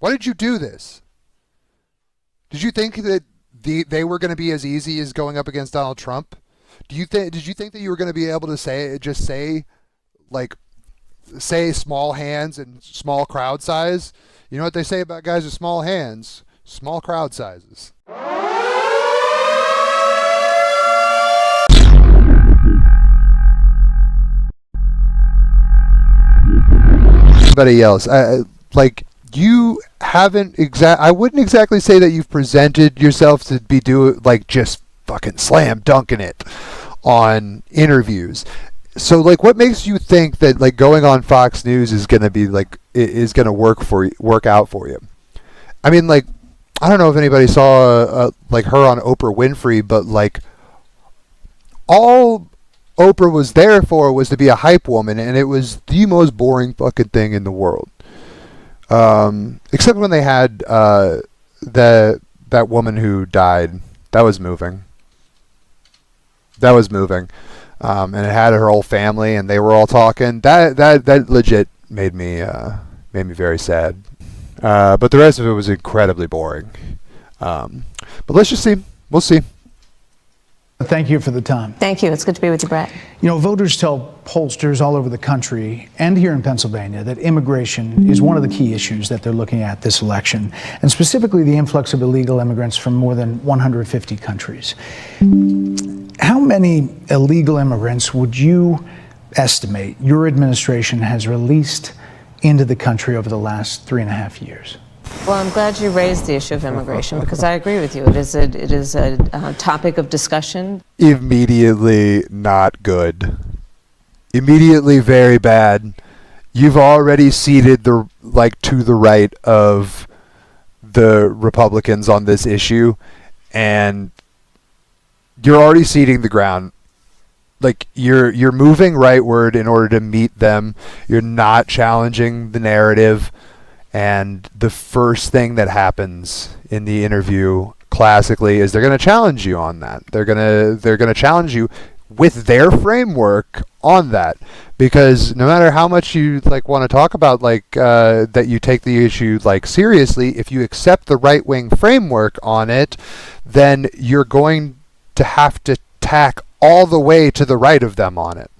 Why did you do this? Did you think that they were going to be as easy as going up against Donald Trump? Did you think that you were going to be able to say small hands and small crowd size? You know what they say about guys with small hands? Small crowd sizes. Somebody else. You haven't I wouldn't exactly say that you've presented yourself to be just fucking slam dunking it on interviews. So what makes you think that going on Fox News is going to be work out for you? I mean, I don't know if anybody saw her on Oprah Winfrey, but all Oprah was there for was to be a hype woman, and it was the most boring fucking thing in the world. Except when they had that woman who died. That was moving. And it had her whole family, and they were all talking. That legit made me very sad. But the rest of it was incredibly boring. But let's just see. We'll see. Thank you for the time. Thank you. It's good to be with you, Brett. Voters tell pollsters all over the country and here in Pennsylvania that immigration is one of the key issues that they're looking at this election, and specifically the influx of illegal immigrants from more than 150 countries. How many illegal immigrants would you estimate your administration has released into the country over the last 3.5 years? Well, I'm glad you raised the issue of immigration because I agree with you. It is a topic of discussion. Immediately not good. Immediately very bad. You've already ceded to the right of the Republicans on this issue, and you're already ceding the ground. You're moving rightward in order to meet them. You're not challenging the narrative. And the first thing that happens in the interview, classically, is they're going to challenge you on that. They're going to challenge you with their framework on that, because no matter how much you want to talk about that you take the issue seriously, if you accept the right-wing framework on it, then you're going to have to tack all the way to the right of them on it.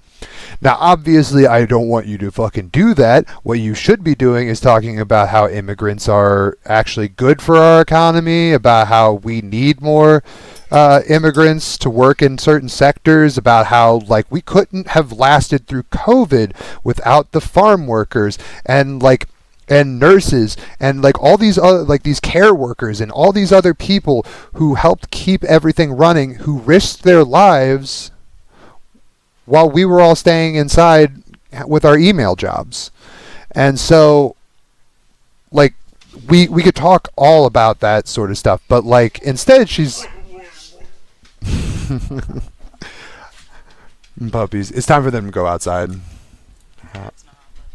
Now, obviously, I don't want you to fucking do that. What you should be doing is talking about how immigrants are actually good for our economy, about how we need more immigrants to work in certain sectors, about how we couldn't have lasted through COVID without the farm workers and nurses and all these other these care workers and all these other people who helped keep everything running, who risked their lives while we were all staying inside with our email jobs. And so we could talk all about that sort of stuff, but instead she's puppies. It's time for them to go outside.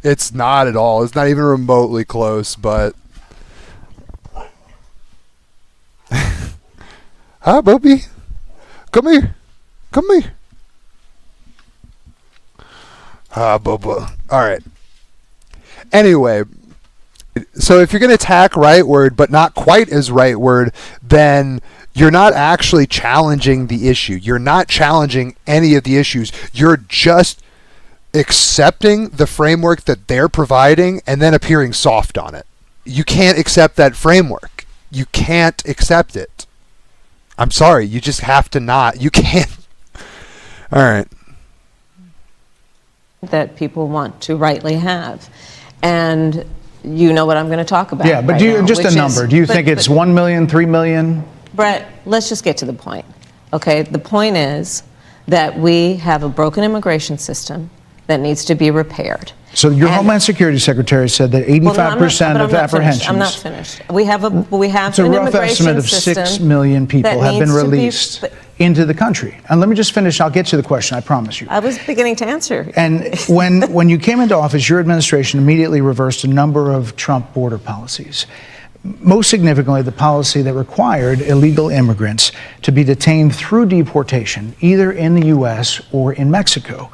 It's not at all. It's not even remotely close, but hi, Bubby. Come here. Bubba. All right. Anyway, so if you're going to attack rightward, but not quite as rightward, then you're not actually challenging the issue. You're not challenging any of the issues. You're just accepting the framework that they're providing and then appearing soft on it. You can't accept that framework. You can't accept it. I'm sorry. You just have to not. You can't. All right. That people want to rightly have. And you know what I'm going to talk about. Yeah, but right do you now, just a number? Do you think it's 1 million, 3 million? Brett, let's just get to the point. Okay, the point is that we have a broken immigration system that needs to be repaired. So your Homeland Security Secretary said that 85% of apprehensions. I'm not finished. We have it's a rough estimate of 6 million people have been released into the country. And let me just finish. I'll get to the question, I promise you. I was beginning to answer. And when you came into office, your administration immediately reversed a number of Trump border policies. Most significantly, the policy that required illegal immigrants to be detained through deportation, either in the U.S. or in Mexico.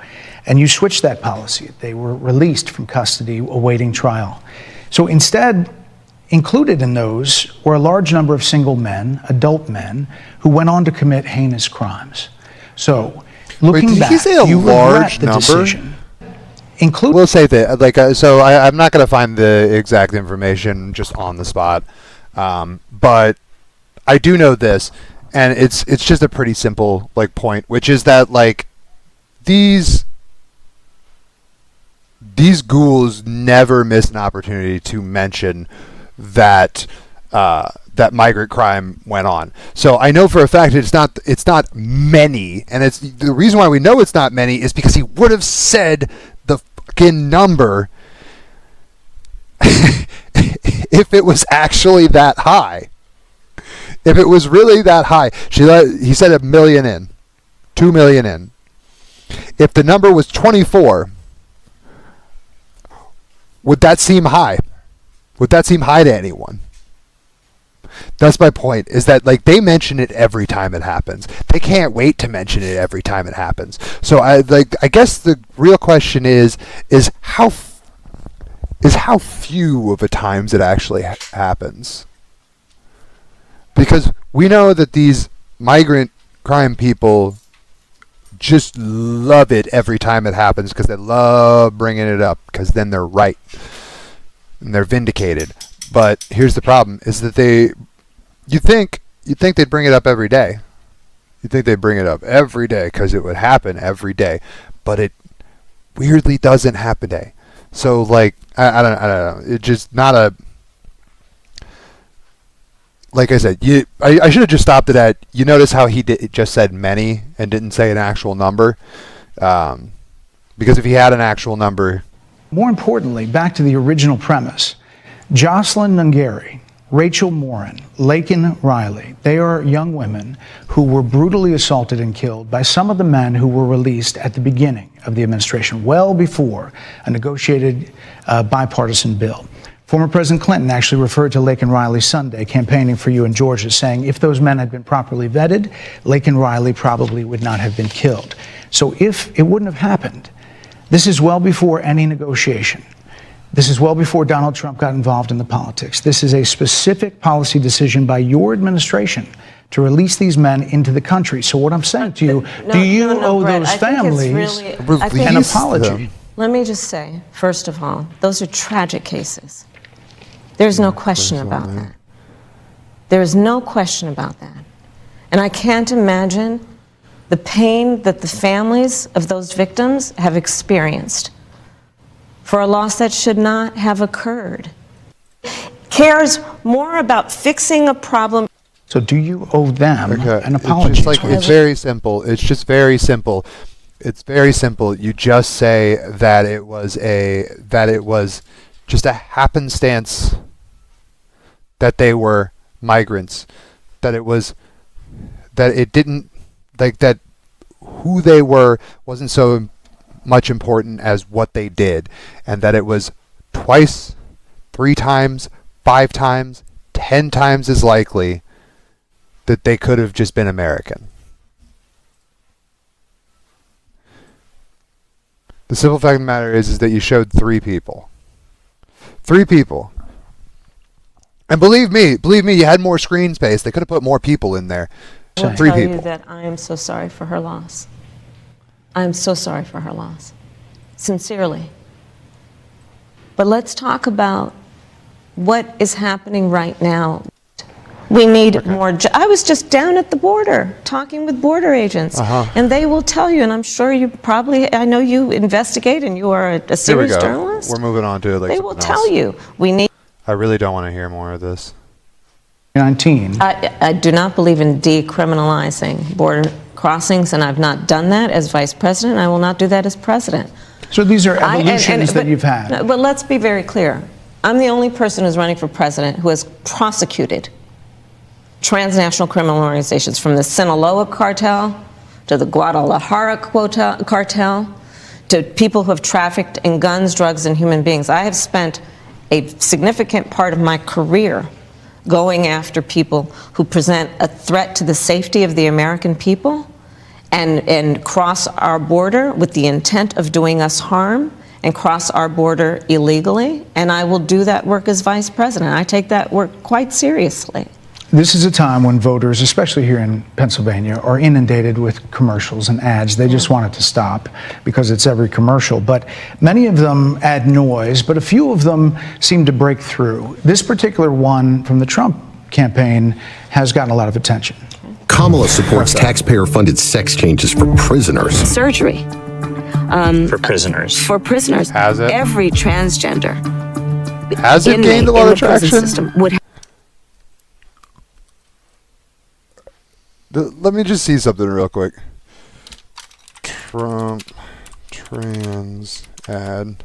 And you switched that policy. They were released from custody awaiting trial. So instead, Included in those were a large number of single men, adult men, who went on to commit heinous crimes. So, looking Wait, did back, he say a you large regret the number? decision. We'll say that, so I'm not going to find the exact information just on the spot, but I do know this, and it's just a pretty simple point, which is that these ghouls never miss an opportunity to mention that that migrant crime went on. So I know for a fact it's not many, and it's the reason why we know it's not many is because he would have said the fucking number if it was actually that high. If it was really that high, he said 1 million in, 2 million in. If the number was 24, would that seem high? Would that seem high to anyone? That's my point, is that they mention it every time it happens. They can't wait to mention it every time it happens. So I guess the real question is how few of the times it actually happens. Because we know that these migrant crime people just love it every time it happens because they love bringing it up because then they're right and they're vindicated. But here's the problem: is that you'd think they'd bring it up every day. You'd think they'd bring it up every day because it would happen every day, but it weirdly doesn't happen today. So I don't know. It's just not a. Like I said, I should have just stopped it at. You notice how he just said many and didn't say an actual number, because if he had an actual number. More importantly, back to the original premise, Jocelyn Nungari, Rachel Morin, Laken Riley, they are young women who were brutally assaulted and killed by some of the men who were released at the beginning of the administration, well before a negotiated bipartisan bill. Former President Clinton actually referred to Laken Riley Sunday campaigning for you in Georgia, saying if those men had been properly vetted, Laken Riley probably would not have been killed. So if it wouldn't have happened, this is well before any negotiation. This is well before Donald Trump got involved in the politics. This is a specific policy decision by your administration to release these men into the country. So what I'm saying to you, do you owe Brett, those families an apology? Let me just say, first of all, those are tragic cases. There's no question about that. There is no question about that. And I can't imagine the pain that the families of those victims have experienced for a loss that should not have occurred. Cares more about fixing a problem. So do you owe them an apology? It's very simple. It's just very simple. It's very simple. You just say that it was just a happenstance that they were migrants, that it didn't, that who they were wasn't so much important as what they did, and that it was twice, 3 times, 5 times, 10 times as likely that they could have just been American. The simple fact of the matter is that you showed 3 people. 3 people. And believe me, you had more screen space. They could have put more people in there. I will 3 tell people. you that I am so sorry for her loss. I am so sorry for her loss. Sincerely. But let's talk about what is happening right now. We need more. I was just down at the border talking with border agents, and they will tell you, and I'm sure you probably, I know you investigate and you are a serious journalist. We're moving on to They will tell you, we need. I really don't want to hear more of this. 19. I do not believe in decriminalizing border crossings, and I've not done that as vice president. I will not do that as president. So these are evolutions that you've had. But let's be very clear. I'm the only person who's running for president who has prosecuted transnational criminal organizations, from the Sinaloa cartel to the Guadalajara cartel to people who have trafficked in guns, drugs, and human beings. I have spent a significant part of my career going after people who present a threat to the safety of the American people and cross our border with the intent of doing us harm and cross our border illegally, and I will do that work as vice president. I take that work quite seriously. This is a time when voters, especially here in Pennsylvania, are inundated with commercials and ads. They just want it to stop because it's every commercial. But many of them add noise, but a few of them seem to break through. This particular one from the Trump campaign has gotten a lot of attention. Kamala supports taxpayer-funded sex changes for prisoners. Surgery. For prisoners. For prisoners. Has it? Every transgender. Has it gained a lot of traction? System would Let me just see something real quick. Trump trans ad.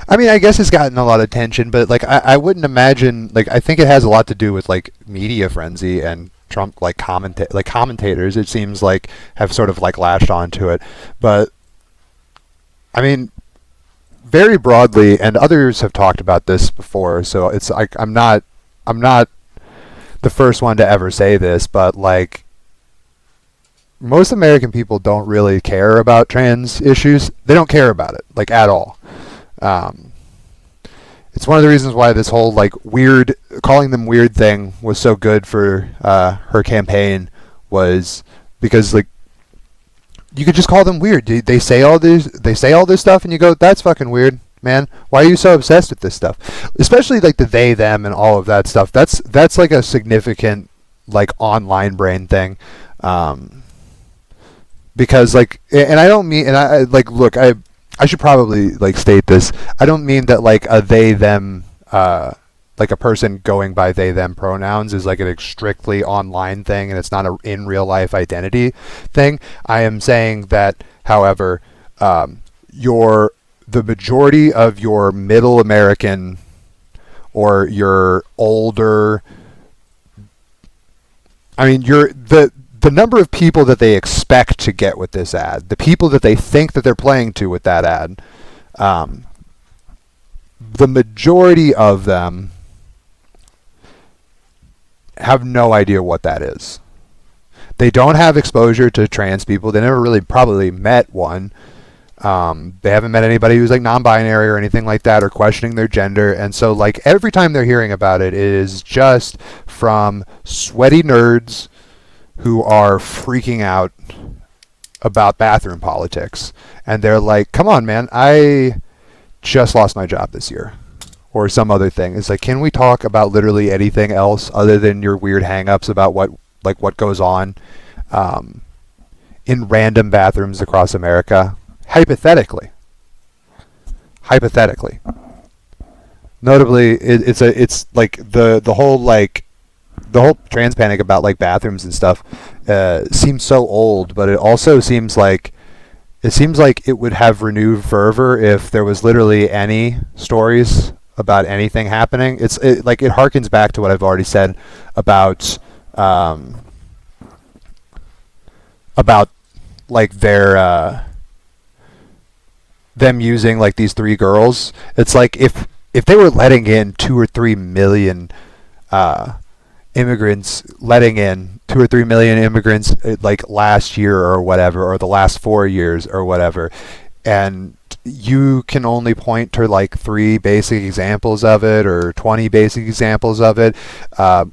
I mean, I guess it's gotten a lot of attention, but like I wouldn't imagine, like, I think it has a lot to do with like media frenzy and Trump commentators, it seems like, have sort of like latched onto it. But I mean, very broadly, and others have talked about this before, so it's like I'm not the first one to ever say this, but like most American people don't really care about trans issues. They don't care about it, like, at all. It's one of the reasons why this whole like weird, calling them weird thing was so good for her campaign, was because like you could just call them weird. They say all this stuff, and you go, "That's fucking weird, man. Why are you so obsessed with this stuff?" Especially like the they, them, and all of that stuff. That's like a significant like online brain thing, because like, and I don't mean, and I like, look, I should probably like state this. I don't mean that like a they, them, like a person going by they, them pronouns is like a strictly online thing and it's not a in real life identity thing. I am saying that, however, the majority of your middle American or your older, I mean, the number of people that they expect to get with this ad, the people that they think that they're playing to with that ad, the majority of them have no idea what that is. They don't have exposure to trans people. They never really probably met one. They haven't met anybody who's like non-binary or anything like that, or questioning their gender. And so like every time they're hearing about it, it is just from sweaty nerds who are freaking out about bathroom politics. And they're like, come on, man, I just lost my job this year. Or some other thing. It's like, can we talk about literally anything else other than your weird hang-ups about what goes on in random bathrooms across America? Hypothetically. Notably, it's like the whole trans panic about like bathrooms and stuff seems so old, but it also seems like it would have renewed fervor if there was literally any stories about anything happening. It harkens back to what I've already said about like their them using like these 3 girls. It's like if they were letting in 2 or 3 million immigrants, like last year or whatever, or the last 4 years or whatever, and you can only point to like 3 basic examples of it or 20 basic examples of it.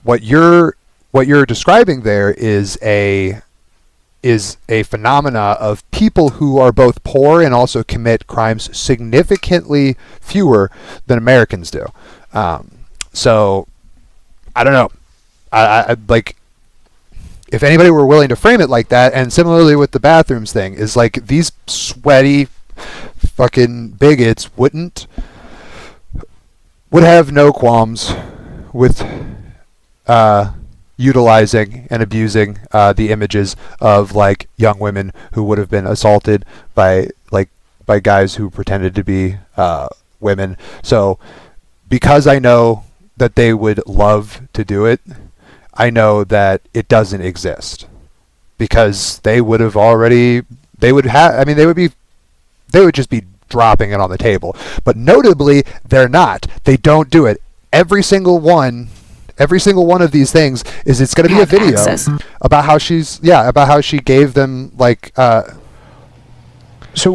What you're describing there is a phenomena of people who are both poor and also commit crimes significantly fewer than Americans do. So I don't know. I like, if anybody were willing to frame it like that, and similarly with the bathrooms thing, is like these sweaty fucking bigots would have no qualms with utilizing and abusing the images of like young women who would have been assaulted by guys who pretended to be women. So because I know that they would love to do it, I know that it doesn't exist, because they would just be dropping it on the table. But notably, they're not. They don't do it. Every single one, every single one of these things is it's going to be a video about how she gave them like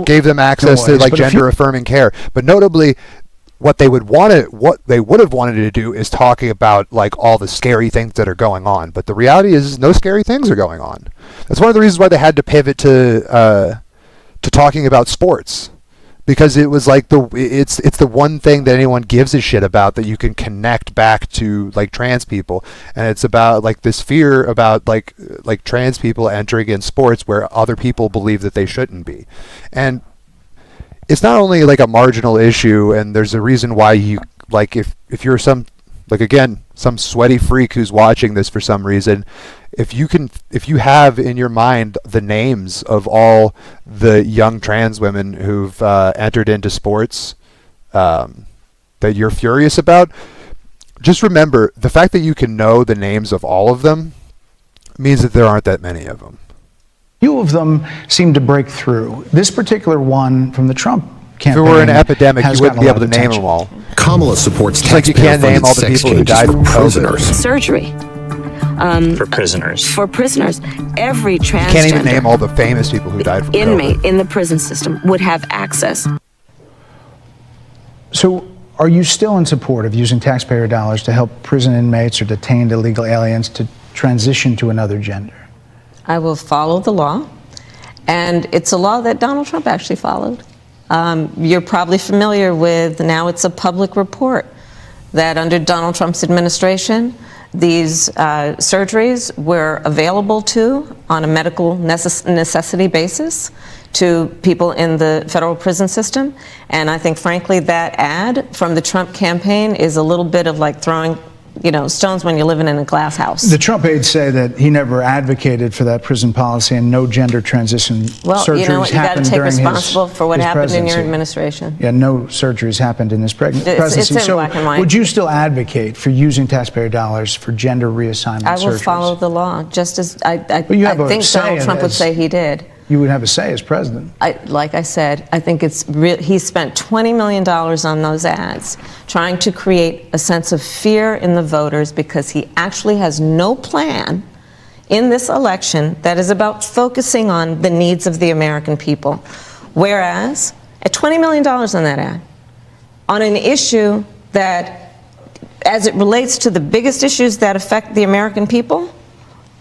gave them access to like gender affirming care. But notably, what they would have wanted to do is talking about like all the scary things that are going on. But the reality is no scary things are going on. That's one of the reasons why they had to pivot to talking about sports, because it was like it's the one thing that anyone gives a shit about that you can connect back to like trans people, and it's about like this fear about like trans people entering in sports where other people believe that they shouldn't be. And it's not only like a marginal issue, and there's a reason why you like if you're some sweaty freak who's watching this for some reason, if you have in your mind the names of all the young trans women who've entered into sports that you're furious about, just remember the fact that you can know the names of all of them means that there aren't that many of them. Few of them seem to break through. This particular one from the Trump campaign. If it were an epidemic, you wouldn't be able to name them all. Kamala supports like you can't name all the sex people who changes died for from prisoners. Surgery. For prisoners. For prisoners. Every transgender You can't even name all the famous people who died from inmate COVID. in the prison system would have access. So are you still in support of using taxpayer dollars to help prison inmates or detained illegal aliens to transition to another gender? I will follow the law, and it's a law that Donald Trump actually followed. You're probably familiar with, now it's a public report, that under Donald Trump's administration, these surgeries were available on a medical necessity basis to people in the federal prison system. And I think, frankly, that ad from the Trump campaign is a little bit of like throwing stones when you're living in a glass house. The Trump aides say that he never advocated for that prison policy, and no gender transition surgeries you know what, you got to take responsible for what happened presidency. in your administration. Yeah, no surgeries happened in his presidency. It's in black and white. Would you still advocate for using taxpayer dollars for gender reassignment surgeries? I will follow the law, just as I think say Donald Trump would say he did. You would have a say as president. Like I said, I think he spent $20 million on those ads trying to create a sense of fear in the voters, because he actually has no plan in this election that is about focusing on the needs of the American people. Whereas, at $20 million on that ad, on an issue that, as it relates to the biggest issues that affect the American people,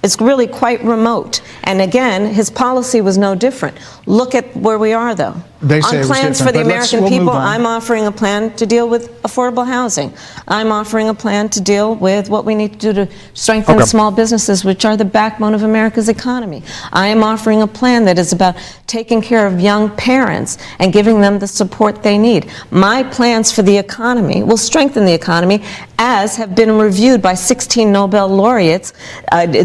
it's really quite remote. And again, his policy was no different. Look at where we are, though. They say on plans for the American we'll people, I'm offering a plan to deal with affordable housing. I'm offering a plan to deal with what we need to do to strengthen small businesses, which are the backbone of America's economy. I am offering a plan that is about taking care of young parents and giving them the support they need. My plans for the economy will strengthen the economy, as have been reviewed by 16 Nobel laureates,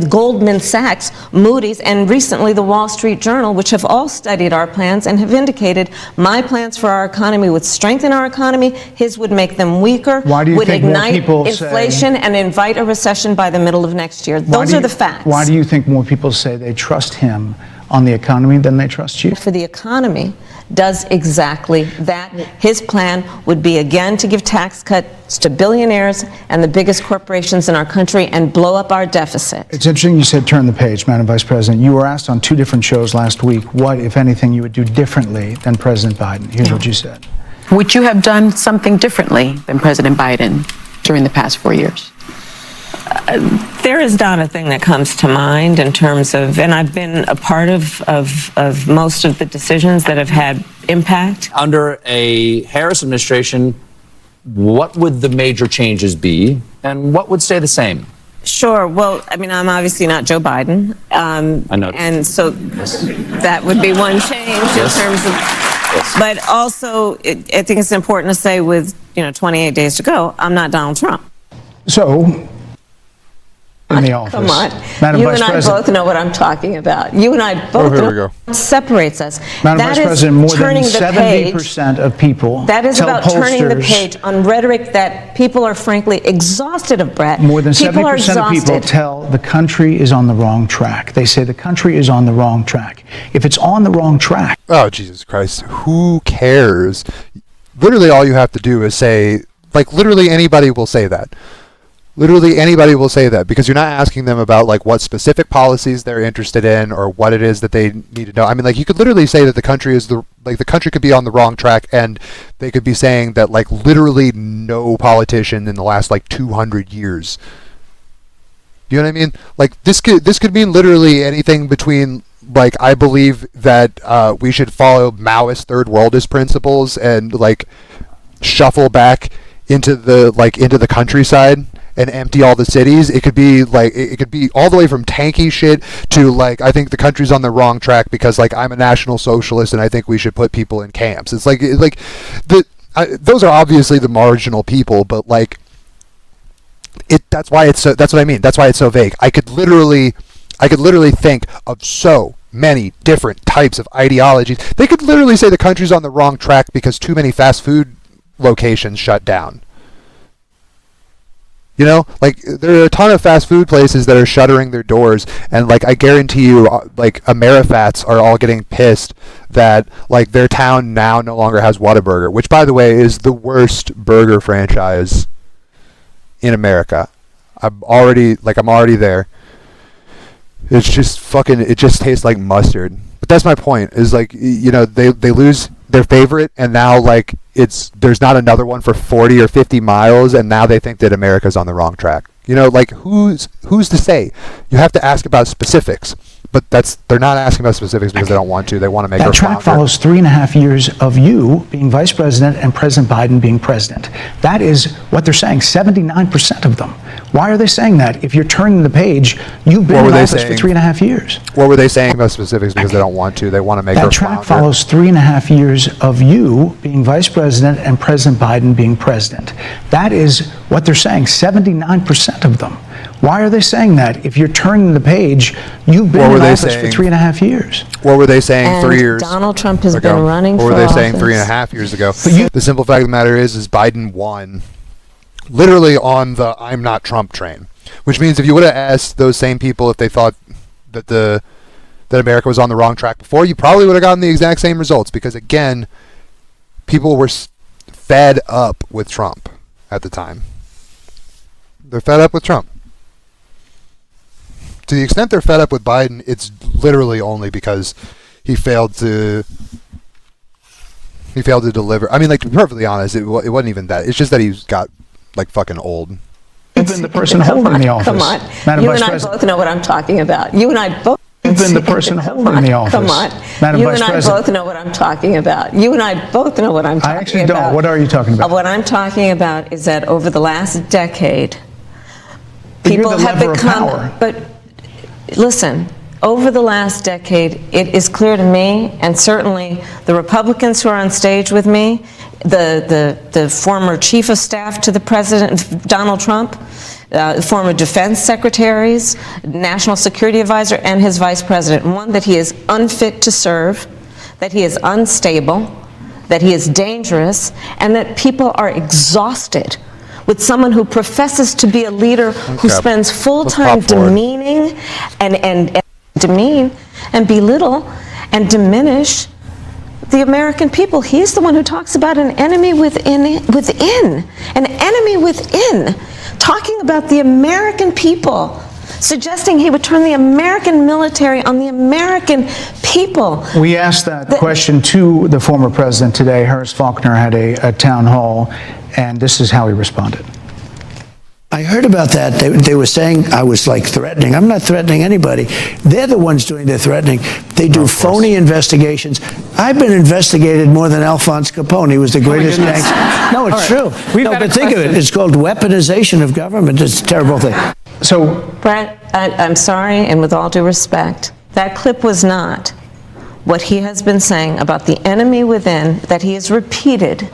Goldman Sachs, Moody's, and recently the Wall Street Journal, which have all studied our plans and have indicated my plans for our economy would strengthen our economy, his would make them weaker, would ignite inflation, and invite a recession by the middle of next year. Those are the facts. Why do you think more people say they trust him on the economy than they trust you? For the economy does exactly that. His plan would be, again, to give tax cuts to billionaires and the biggest corporations in our country and blow up our deficit. It's interesting you said turn the page, Madam Vice President. You were asked on 2 different shows last week what, if anything, you would do differently than President Biden. Here's what you said. Would you have done something differently than President Biden during the past 4 years? There is not a thing that comes to mind in terms of, and I've been a part of most of the decisions that have had impact. Under a Harris administration, what would the major changes be, and what would stay the same? Sure. Well, I mean, I'm obviously not Joe Biden. I know. And so that would be one change in terms of, but also I think it's important to say with, 28 days to go, I'm not Donald Trump. So, in the office. Come on. Madam You Vice and I President. both know what I'm talking about. You and I both here know we go. what separates us. Madam That Vice is President, more than turning the page. 70% of people That is tell about turning the pollsters- page on rhetoric that people are frankly exhausted of, Brett. More than People are 70% of people exhausted. tell the country is on the wrong track. They say the country is on the wrong track. If it's on the wrong track, Oh, Jesus Christ. Who cares? Literally all you have to do is say, like literally anybody will say that. Literally anybody will say that because you're not asking them about like what specific policies they're interested in or what it is that they need to know. I mean, like you could literally say that the country could be on the wrong track, and they could be saying that like literally no politician in the last like 200 years. You know what I mean? Like this could mean literally anything between like I believe that we should follow Maoist third worldist principles and like shuffle back into the countryside and empty all the cities. It could be like it could be all the way from tanky shit to like I think the country's on the wrong track because like I'm a national socialist and I think we should put people in camps. It's like those are obviously the marginal people, but like that's what I mean. That's why it's so vague. I could literally think of so many different types of ideologies. They could literally say the country's on the wrong track because too many fast food locations shut down. You know, like there are a ton of fast food places that are shuttering their doors, and like I guarantee you, like Amerifats are all getting pissed that like their town now no longer has Whataburger, which by the way is the worst burger franchise in America. I'm already there. It's just fucking. It just tastes like mustard. But that's my point. Is like they lose their favorite, and now like there's not another one for 40 or 50 miles, and now they think that America's on the wrong track. Like who's to say? You have to ask about specifics. But they're not asking about specifics because they don't want to. They want to make that track follows 3.5 years of you being vice president and President Biden being president. That is what they're saying. 79% of them. Why are they saying that? If you're turning the page, you've been in office for 3.5 years. What were they saying about specifics because they don't want to? They want to make that track follows 3.5 years of you being vice president and President Biden being president. That is what they're saying. 79% of them. Why are they saying that? If you're turning the page, you've been in office for 3.5 years. What were they saying and 3 years Donald Trump has ago? been running for office. What were they saying office. 3.5 years ago? The simple fact of the matter is Biden won literally on the I'm not Trump train. Which means if you would have asked those same people if they thought that that America was on the wrong track before, you probably would have gotten the exact same results because, again, people were fed up with Trump at the time. They're fed up with Trump. To the extent they're fed up with Biden, it's literally only because he failed to deliver. I mean, like, to be perfectly honest, it wasn't even that. It's just that he's got, like, fucking old. You've been the person holding the office. Come on. Madam You Vice and I President. both know what I'm talking about. You and I both. You've been the person holding the office. Come on. Madam You Vice and I President. both know what I'm talking about. You and I both know what I'm talking about. I actually don't. What are you talking about? What I'm talking about is that over the last decade, But people you're the have lever of become. power. But listen, over the last decade, it is clear to me, and certainly the Republicans who are on stage with me, the former chief of staff to the president, Donald Trump, former defense secretaries, national security advisor, and his vice president. One, that he is unfit to serve, that he is unstable, that he is dangerous, and that people are exhausted with someone who professes to be a leader who spends full time demeaning and demean and belittle and diminish the American people. He's the one who talks about an enemy within, an enemy within, talking about the American people, suggesting he would turn the American military on the American people. We asked that question to the former president today. Harris Faulkner had a town hall, and this is how he responded. I heard about that. They were saying I was like threatening. I'm not threatening anybody. They're the ones doing the threatening. They do phony investigations. I've been investigated more than Alphonse Capone. He was the greatest gangster. No, it's true. No, but think of it. It's called weaponization of government. It's a terrible thing. So, Brett, I'm sorry, and with all due respect, that clip was not what he has been saying about the enemy within that he has repeated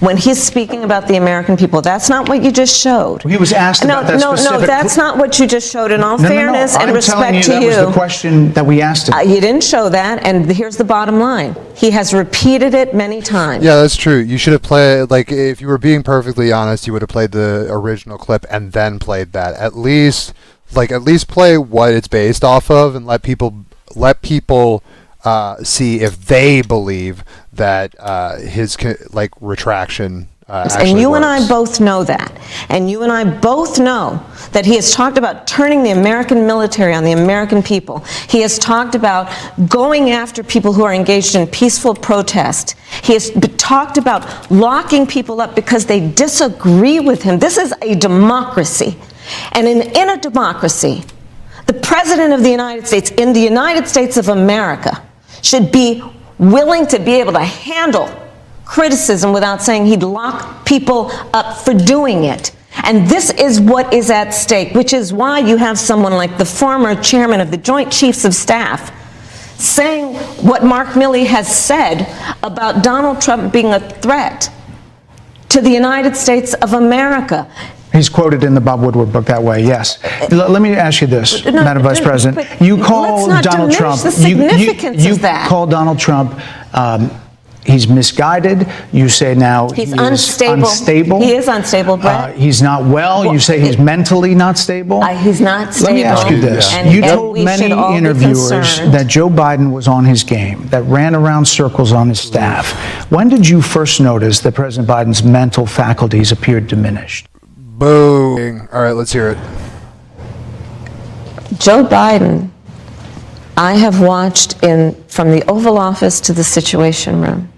when he's speaking about the American people. That's not what you just showed. he was asked about that specific... No, that's not what you just showed. In all fairness and respect to you, that was the question that we asked him. You didn't show that, and here's the bottom line. He has repeated it many times. Yeah, that's true. You should have played, like, if you were being perfectly honest, you would have played the original clip and then played that. At least play what it's based off of and let people see if they believe that his retraction And you and I both know that. And you and I both know that he has talked about turning the American military on the American people. He has talked about going after people who are engaged in peaceful protest. He has talked about locking people up because they disagree with him. This is a democracy. And in a democracy, the President of the United States, in the United States of America, should be willing to be able to handle criticism without saying he'd lock people up for doing it. And this is what is at stake, which is why you have someone like the former chairman of the Joint Chiefs of Staff saying what Mark Milley has said about Donald Trump being a threat to the United States of America. He's quoted in the Bob Woodward book that way, yes. Let me ask you this, Madam Vice President. You call Donald Trump, you call Donald Trump, he's misguided. You say now he's unstable. He is unstable, Brett. He's not well. You say he's mentally not stable. He's not stable. Let me ask you this. You told many interviewers that Joe Biden was on his game, that ran around circles on his staff. When did you first notice that President Biden's mental faculties appeared diminished? Boom. All right, let's hear it. Joe Biden, I have watched from the Oval Office to the Situation Room,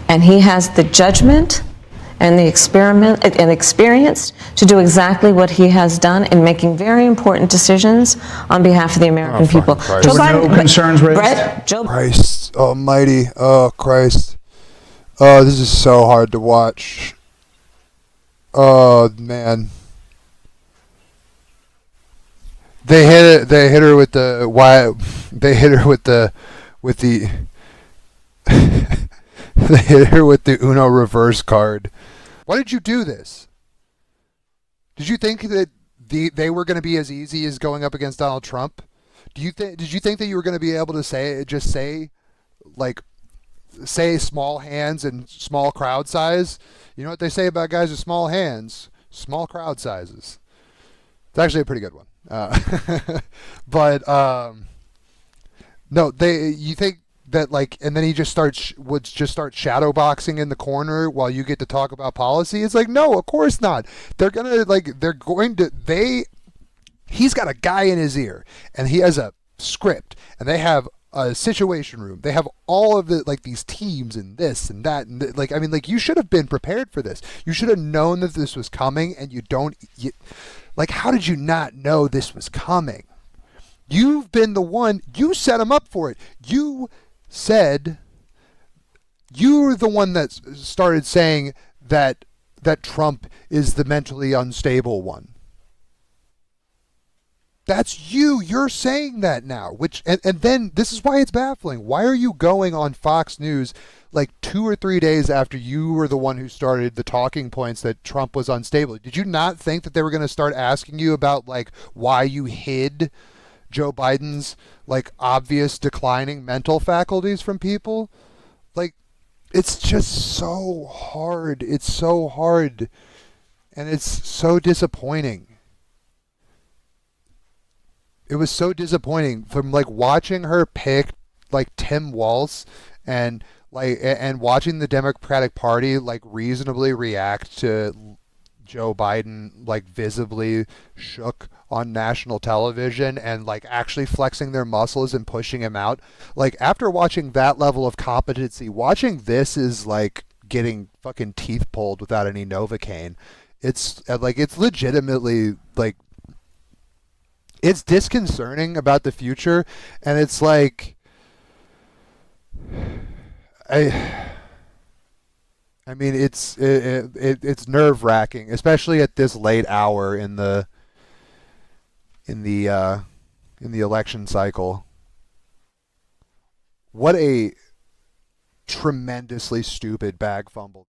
and he has the judgment and the experience to do exactly what he has done in making very important decisions on behalf of the American people. There were no concerns raised? Christ almighty. Oh, Christ. Oh, this is so hard to watch. Oh, man. They hit her with the they hit her with the they hit her with the Uno reverse card. Why did you do this? Did you think that they were going to be as easy as going up against Donald Trump? Did you think that you were going to be able to say small hands and small crowd size? You know what they say about guys with small hands? Small crowd sizes. It's actually a pretty good one. But no, you think that and then he just would start shadow boxing in the corner while you get to talk about policy? It's like, no, of course not. He's got a guy in his ear and he has a script and they have a situation room. They have all of the these teams and this and that and you should have been prepared for this. You should have known that this was coming, and how did you not know this was coming? You've been the one. You set him up for it. You said you're the one that started saying that Trump is the mentally unstable one. That's you. You're saying that now, and then this is why it's baffling. Why are you going on Fox News 2 or 3 days after you were the one who started the talking points that Trump was unstable? Did you not think that they were going to start asking you about why you hid Joe Biden's obvious declining mental faculties from people? It's just so hard. It's so hard, and it's so disappointing. It was so disappointing from watching her pick Tim Walz and watching the Democratic Party reasonably react to Joe Biden visibly shook on national television and actually flexing their muscles and pushing him out. After watching that level of competency, watching this is getting fucking teeth pulled without any Novocaine. It's it's legitimately it's disconcerting about the future, and it's I mean it's nerve-wracking, especially at this late hour in the election cycle. What a tremendously stupid bag fumble.